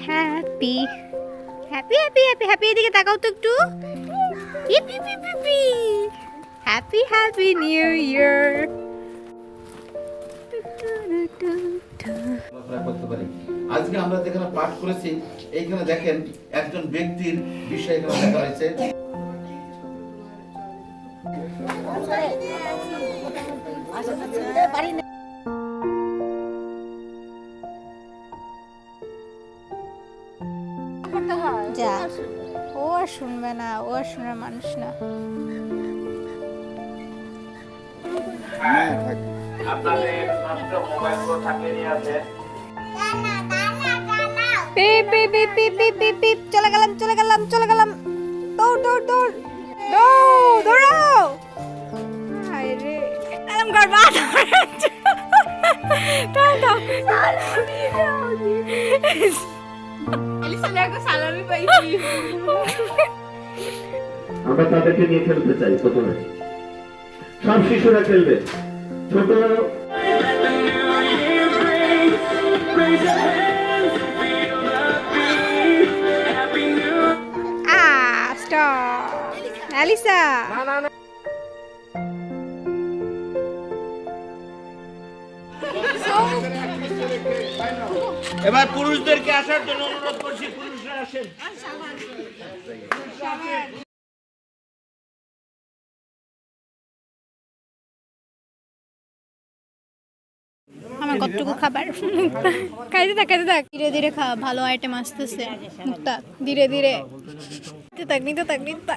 Happy happy happy happy happy happy এদিকে তাকাও তো একটু। Happy happy new year. আজকে আমরা যেখানে পাঠ করেছি এইখানে দেখেন একজন ব্যক্তির বিষয় এখানে লেখা রয়েছে। যা, ও আর শুনবে না, ও আর শোনার মানুষ না। পিপ পিপ পিপ পিপ পিপ পিপ পিপ, চলে গেলাম চলে গেলাম চলে গেলাম। দৌড় দৌড় দৌড় দৌড় দৌড়াও। আরে আলম ঘর বাদ। দাও দাও। আমরা তাদেরকে নিয়ে খেলতে চাই। প্রথমে সব শিশুরা খেলবে, ছোট অ্যালিসা এবার পুরুষদেরকে আসার জন্য অনুরোধ করছি, পুরুষরা আসেন। আমার কতটুকু খাবার খাইতে থাক ধীরে ধীরে খা, ভালো আইটেম আসতেছে। মুক্তা ধীরে ধীরে নিতে থাক মুক্তা